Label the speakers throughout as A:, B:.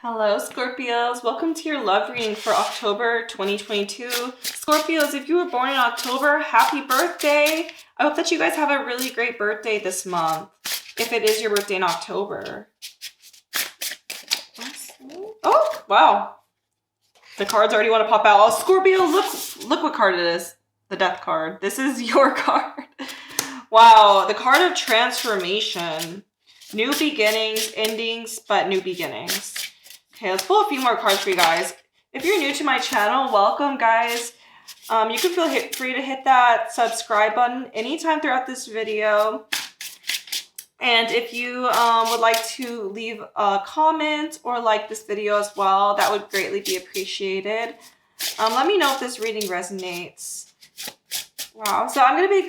A: Hello, Scorpios. Welcome to your love reading for October 2022. Scorpios, if you were born in October, happy birthday. I hope that you guys have a really great birthday this month, if it is your birthday in October. Oh, wow. The cards already want to pop out. Oh, Scorpio, look what card it is. The Death card. This is your card. Wow, the card of transformation. New beginnings, endings, but new beginnings. Okay, let's pull a few more cards for you guys. If you're new to my channel, welcome, guys. You can feel free to hit that subscribe button anytime throughout this video. And if you would like to leave a comment or like this video as well, that would greatly be appreciated. Let me know if this reading resonates. Wow, so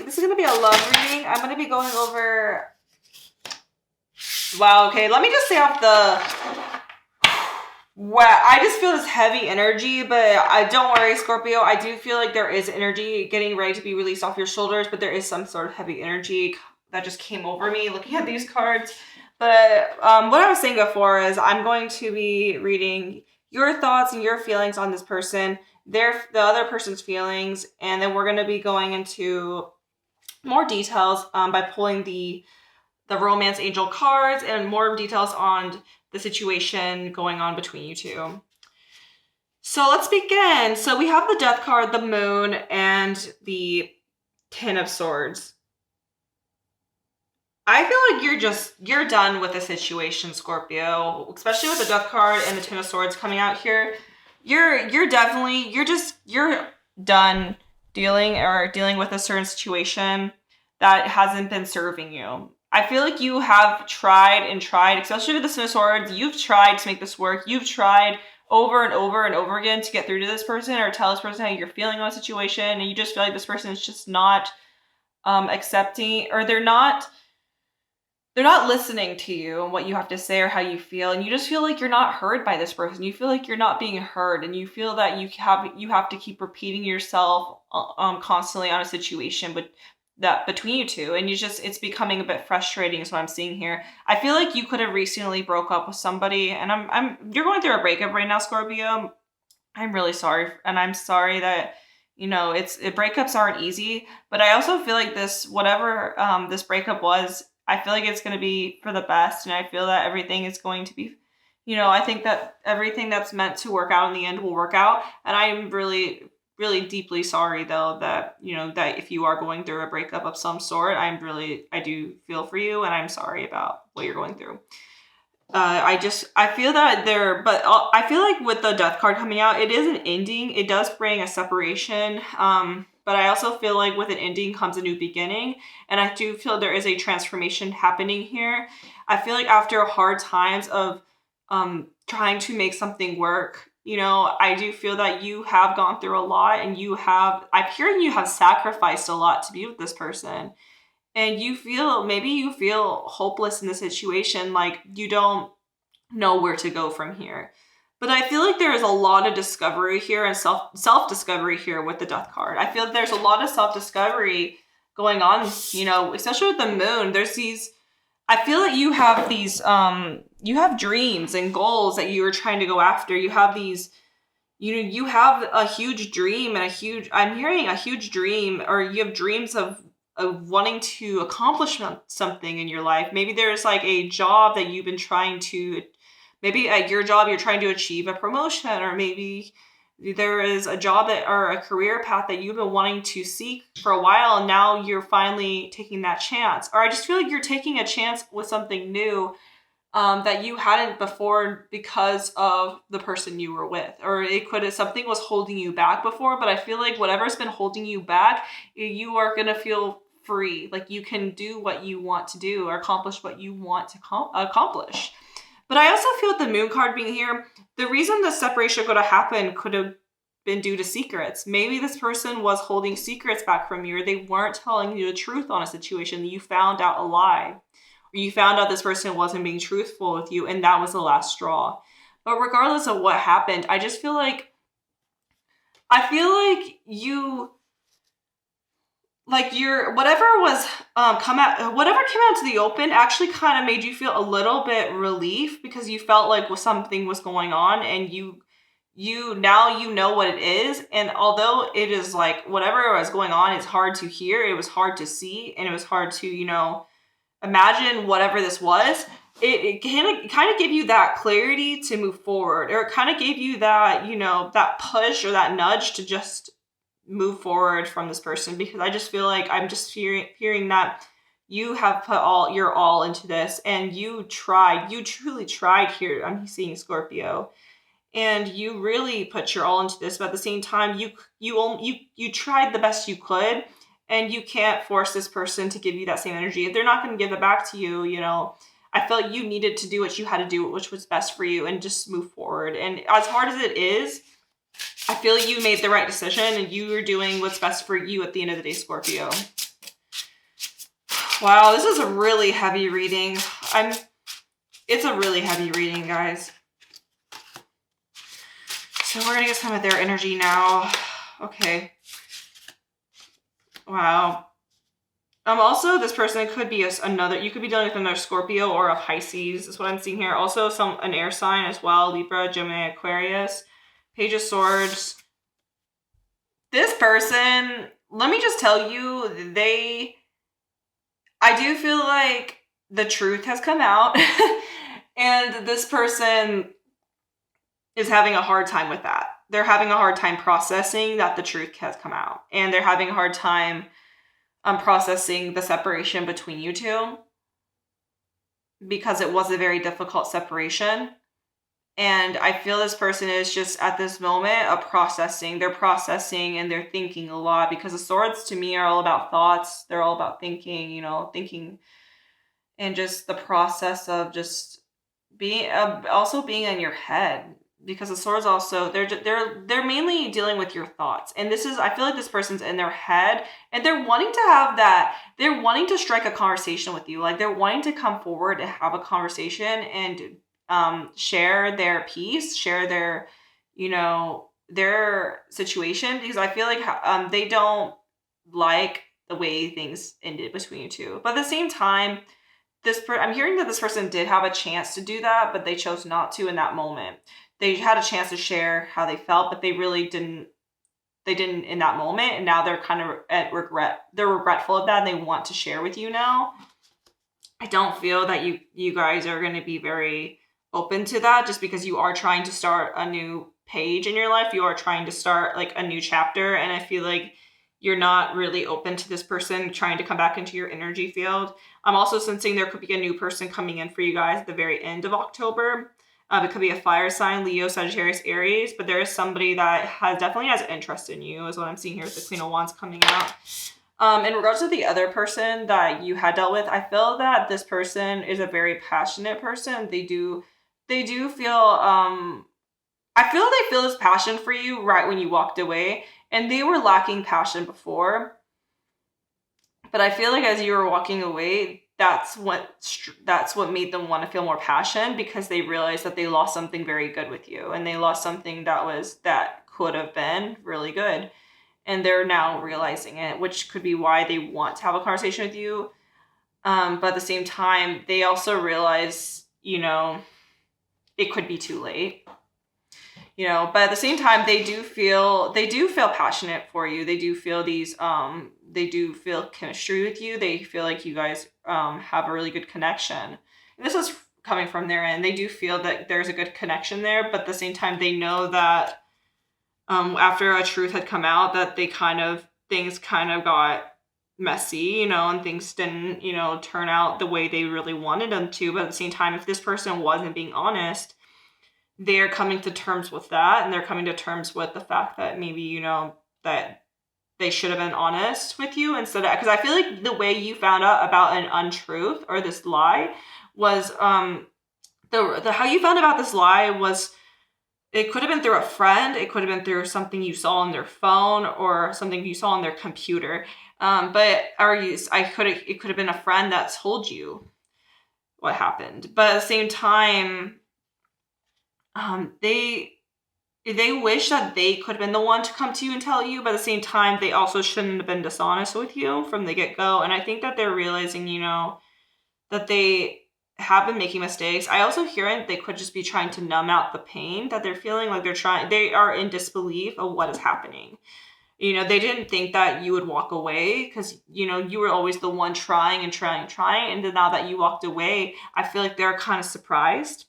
A: this is gonna be a love reading. I'm gonna be going over. Wow, okay, let me just say off the. Wow, I just feel this heavy energy, but don't worry, Scorpio. I do feel like there is energy getting ready to be released off your shoulders, but there is some sort of heavy energy that just came over me looking at these cards. But what I was saying before is I'm going to be reading your thoughts and your feelings on this person, the other person's feelings, and then we're going to be going into more details by pulling the romance angel cards and more details on the situation going on between you two. So let's begin. So we have the Death card, the Moon, and the Ten of Swords. I feel like you're done with the situation, Scorpio, especially with the Death card and the Ten of Swords coming out here. You're done dealing with a certain situation that hasn't been serving you. I feel like you have tried and tried, especially with the Ten of Swords. You've tried to make this work. You've tried over and over and over again to get through to this person or tell this person how you're feeling on a situation, and you just feel like this person is just not accepting, or they're not listening to you and what you have to say or how you feel, and you just feel like you're not heard by this person. You feel like you're not being heard, and you feel that you have to keep repeating yourself constantly on a situation, but that between you two, and it's becoming a bit frustrating is what I'm seeing here. I feel like you could have recently broke up with somebody, and you're going through a breakup right now, Scorpio. I'm really sorry, and I'm sorry that breakups aren't easy, but I also feel like this breakup was, I feel like it's going to be for the best, and I feel that everything is going to be, I think that everything that's meant to work out in the end will work out, and I'm really, really deeply sorry though that, that if you are going through a breakup of some sort, I do feel for you, and I'm sorry about what you're going through. I feel that I feel like with the Death card coming out, it is an ending. It does bring a separation. But I also feel like with an ending comes a new beginning. And I do feel there is a transformation happening here. I feel like after hard times of trying to make something work, I do feel that you have gone through a lot, and I'm hearing you have sacrificed a lot to be with this person. And maybe you feel hopeless in the situation, like you don't know where to go from here. But I feel like there is a lot of discovery here and self-discovery here with the Death card. I feel like there's a lot of self-discovery going on, especially with the Moon. I feel like you have these, you have dreams and goals that you are trying to go after. You have these, you have a huge dream and I'm hearing a huge dream, or you have dreams of wanting to accomplish something in your life. Maybe there's like a job that you've been maybe at your job you're trying to achieve a promotion, or maybe there is a job or a career path that you've been wanting to seek for a while, and now you're finally taking that chance. Or I just feel like you're taking a chance with something new that you hadn't before because of the person you were with. Or it could have, something was holding you back before, but I feel like whatever's been holding you back, you are going to feel free. Like you can do what you want to do or accomplish what you want to accomplish. But I also feel with the Moon card being here, the reason the separation could have happened could have been due to secrets. Maybe this person was holding secrets back from you, or they weren't telling you the truth on a situation. You found out a lie, or you found out this person wasn't being truthful with you, and that was the last straw. But regardless of what happened, I feel like like whatever was whatever came out to the open actually kind of made you feel a little bit relief, because you felt like something was going on, and now you know what it is. And although it is like whatever was going on is hard to hear, it was hard to see, and it was hard to imagine whatever this was. It kind of gave you that clarity to move forward, or it kind of gave you that that push or that nudge to just move forward from this person, because I just feel like I'm just hearing that you have put your all into this, and you truly tried here. I'm seeing Scorpio, and you really put your all into this, but at the same time you tried the best you could, and you can't force this person to give you that same energy. If they're not going to give it back to you, I felt you needed to do what you had to do, which was best for you, and just move forward. And as hard as it is, I feel you made the right decision, and you are doing what's best for you at the end of the day, Scorpio. Wow, this is a really heavy reading. It's a really heavy reading, guys. So we're gonna get some of their energy now. Okay. Wow. Also, this person could be you could be dealing with another Scorpio or a Pisces, is what I'm seeing here. Also, an air sign as well, Libra, Gemini, Aquarius. Page of Swords. This person, let me just tell you, I do feel like the truth has come out, and this person is having a hard time with that. They're having a hard time processing that the truth has come out, and they're having a hard time processing the separation between you two, because it was a very difficult separation. And I feel this person is just at this moment of processing. They're processing and they're thinking a lot, because the swords to me are all about thoughts. They're all about thinking, thinking, and just the process of just being, also being in your head. Because the swords also, they're mainly dealing with your thoughts. And I feel like this person's in their head, and they're wanting to have that, they're wanting to strike a conversation with you. Like, they're wanting to come forward and have a conversation and share their piece, share their, their situation, because I feel like they don't like the way things ended between you two. But at the same time, I'm hearing that this person did have a chance to do that, but they chose not to in that moment. They had a chance to share how they felt, but they really didn't. They didn't in that moment, and now they're kind of at regret. They're regretful of that, and they want to share with you now. I don't feel that you guys are going to be very open to that, just because you are trying to start a new page in your life. You are trying to start like a new chapter, and I feel like you're not really open to this person trying to come back into your energy field. I'm also sensing there could be a new person coming in for you guys at the very end of October. It could be a fire sign, Leo, Sagittarius, Aries, but there is somebody that definitely has interest in you, is what I'm seeing here with the Queen of Wands coming out. In regards to the other person that you had dealt with, I feel that this person is a very passionate person. They do feel, I feel they feel this passion for you right when you walked away, and they were lacking passion before. But I feel like as you were walking away, that's what made them want to feel more passion, because they realized that they lost something very good with you, and they lost something that could have been really good. And they're now realizing it, which could be why they want to have a conversation with you. But at the same time, they also realize, it could be too late. But at the same time, they do feel passionate for you. They do feel they do feel chemistry with you. They feel like you guys have a really good connection. And this is coming from their end. They do feel that there's a good connection there, but at the same time, they know that after a truth had come out, that things kind of got messy, and things didn't, turn out the way they really wanted them to. But at the same time, if this person wasn't being honest, they're coming to terms with that, and they're coming to terms with the fact that maybe, that they should have been honest with you instead of, because I feel like the way you found out about an untruth or this lie was, the how you found about this lie was, it could have been through a friend, it could have been through something you saw on their phone, or something you saw on their computer. It could have been a friend that told you what happened. But at the same time, they they wish that they could have been the one to come to you and tell you, but at the same time, they also shouldn't have been dishonest with you from the get-go. And I think that they're realizing, you know, that they have been making mistakes. I also hear it, they could just be trying to numb out the pain that they're feeling. Like they are in disbelief of what is happening. You know, they didn't think that you would walk away because, you know, you were always the one trying and trying and trying. And then now that you walked away, I feel like they're kind of surprised.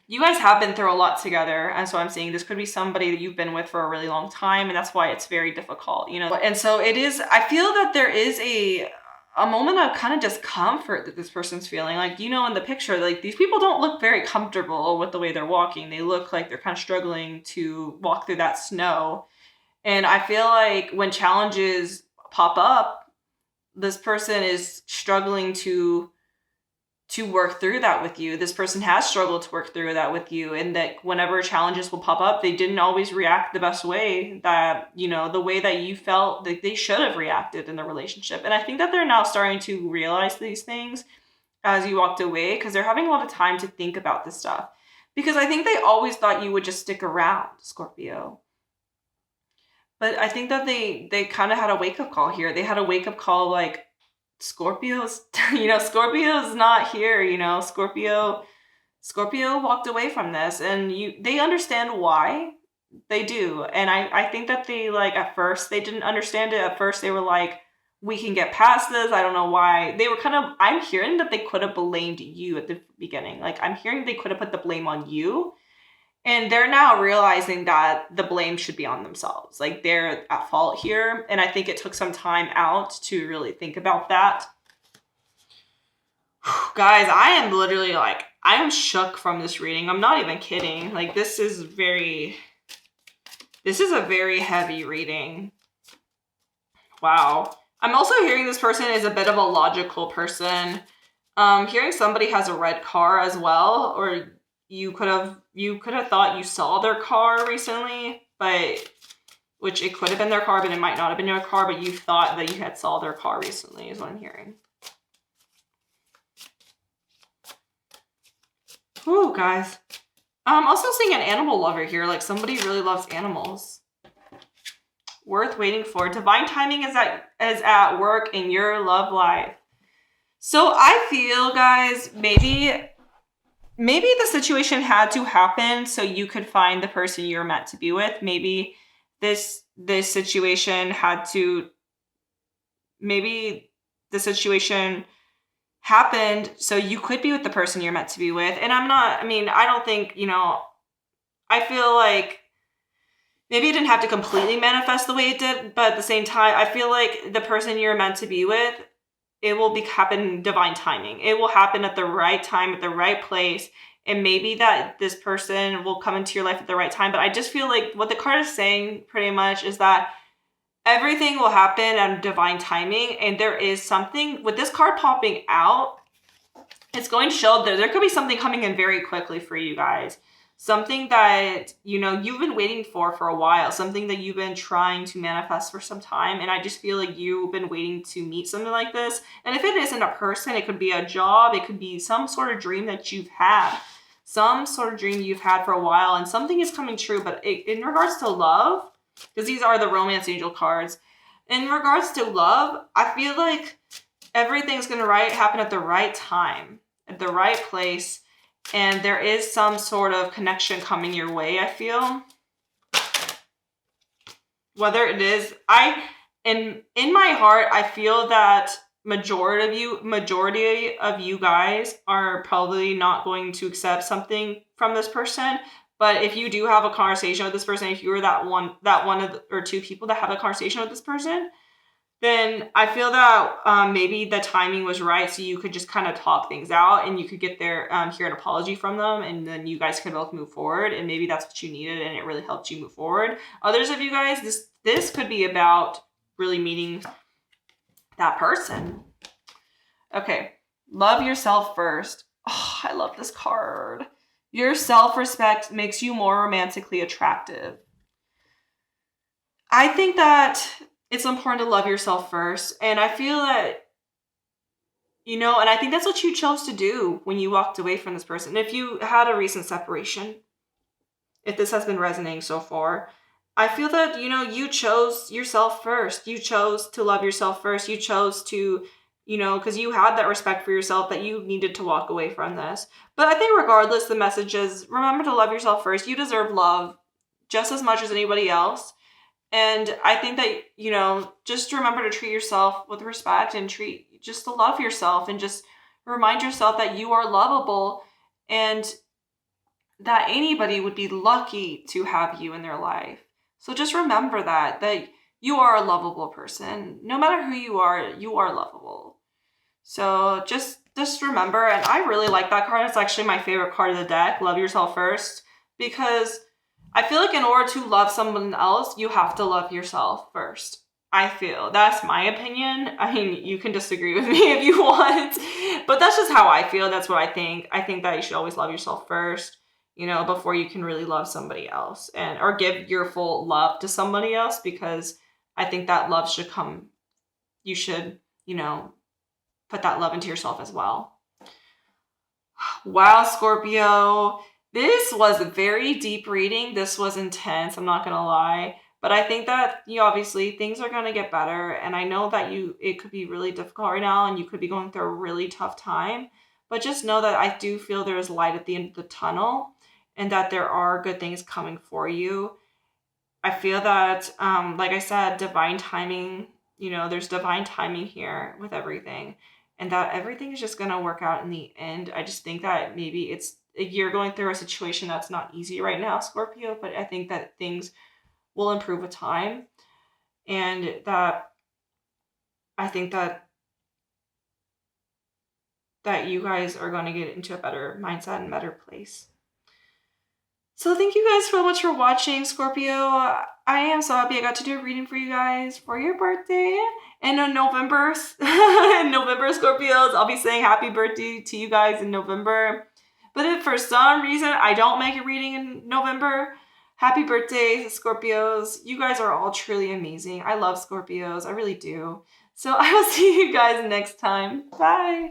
A: You guys have been through a lot together. And so I'm saying this could be somebody that you've been with for a really long time. And that's why it's very difficult, you know. And so it is, I feel that there is a moment of kind of discomfort that this person's feeling. Like, you know, in the picture, like these people don't look very comfortable with the way they're walking. They look like they're kind of struggling to walk through that snow. And I feel like when challenges pop up, this person is struggling to work through that with you. This person has struggled to work through that with you, and that whenever challenges will pop up, they didn't always react the best way that, you know, the way that you felt that they should have reacted in the relationship. And I think that they're now starting to realize these things as you walked away, because they're having a lot of time to think about this stuff. Because I think they always thought you would just stick around, Scorpio. But I think that they kind of had a wake-up call here. They had a wake-up call like, Scorpio's, you know, Scorpio's not here, you know, Scorpio walked away from this, and they understand why. They do. And I think that they, like, at first they didn't understand it. At first they were like, we can get past this. I don't know why. They were kind of, I'm hearing that they could have blamed you at the beginning. Like, I'm hearing they could have put the blame on you. And they're now realizing that the blame should be on themselves. Like, they're at fault here. And I think it took some time out to really think about that. Guys, I am literally like, I am shook from this reading. I'm not even kidding. Like, this is a very heavy reading. Wow. I'm also hearing this person is a bit of a logical person. Hearing somebody has a red car as well, or you could have thought you saw their car recently, but which it could have been their car, but it might not have been your car, but you thought that you had saw their car recently is what I'm hearing. Ooh, guys. I'm also seeing an animal lover here, like somebody really loves animals. Worth waiting for. Divine timing is at work in your love life. So I feel, guys, maybe the situation had to happen so you could find the person you're meant to be with. Maybe this situation happened so you could be with the person you're meant to be with. And I don't think, you know, I feel like maybe it didn't have to completely manifest the way it did, but at the same time, I feel like the person you're meant to be with, it will happen divine timing. It will happen at the right time, at the right place. And maybe that this person will come into your life at the right time. But I just feel like what the card is saying pretty much is that everything will happen at divine timing. And there is something with this card popping out. It's going to show that there could be something coming in very quickly for you guys. Something that, you know, you've been waiting for a while. Something that you've been trying to manifest for some time. And I just feel like you've been waiting to meet something like this. And if it isn't a person, it could be a job. It could be some sort of dream that you've had. Some sort of dream you've had for a while. And something is coming true. But in regards to love, because these are the romance angel cards. In regards to love, I feel like everything's going to happen at the right time. At the right place. And there is some sort of connection coming your way, I feel. Whether it is, in my heart, I feel that majority of you guys are probably not going to accept something from this person. But if you do have a conversation with this person, if you were that one or two people that have a conversation with this person, then I feel that maybe the timing was right, so you could just kind of talk things out, and you could get hear an apology from them, and then you guys could both move forward, and maybe that's what you needed, and it really helped you move forward. Others of you guys, this could be about really meeting that person. Okay, love yourself first. Oh, I love this card. Your self-respect makes you more romantically attractive. I think that it's important to love yourself first. And I feel that, you know, and I think that's what you chose to do when you walked away from this person. If you had a recent separation, if this has been resonating so far, I feel that, you know, you chose yourself first. You chose to love yourself first. You chose to, you know, because you had that respect for yourself that you needed to walk away from this. But I think regardless, the message is remember to love yourself first. You deserve love just as much as anybody else. And I think that, you know, just remember to treat yourself with respect and just to love yourself and just remind yourself that you are lovable and that anybody would be lucky to have you in their life. So just remember that you are a lovable person. No matter who you are lovable. So just remember, and I really like that card. It's actually my favorite card of the deck, Love Yourself First, because I feel like in order to love someone else, you have to love yourself first. I feel. That's my opinion. I mean, you can disagree with me if you want, but that's just how I feel. That's what I think. I think that you should always love yourself first, you know, before you can really love somebody else or give your full love to somebody else, because I think that love should come, you should, you know, put that love into yourself as well. Wow, Scorpio. This was a very deep reading. This was intense, I'm not going to lie. But I think that obviously things are going to get better. And I know that it could be really difficult right now and you could be going through a really tough time. But just know that I do feel there is light at the end of the tunnel and that there are good things coming for you. I feel that, like I said, divine timing, you know, there's divine timing here with everything. And that everything is just going to work out in the end. I just think that maybe you're going through a situation that's not easy right now, Scorpio, but I think that things will improve with time. And that I think that you guys are going to get into a better mindset and better place. So thank you guys so much for watching, Scorpio. I am so happy I got to do a reading for you guys for your birthday. And in November, Scorpios, I'll be saying happy birthday to you guys in November. But if for some reason I don't make a reading in November, happy birthday, Scorpios. You guys are all truly amazing. I love Scorpios. I really do. So I will see you guys next time. Bye.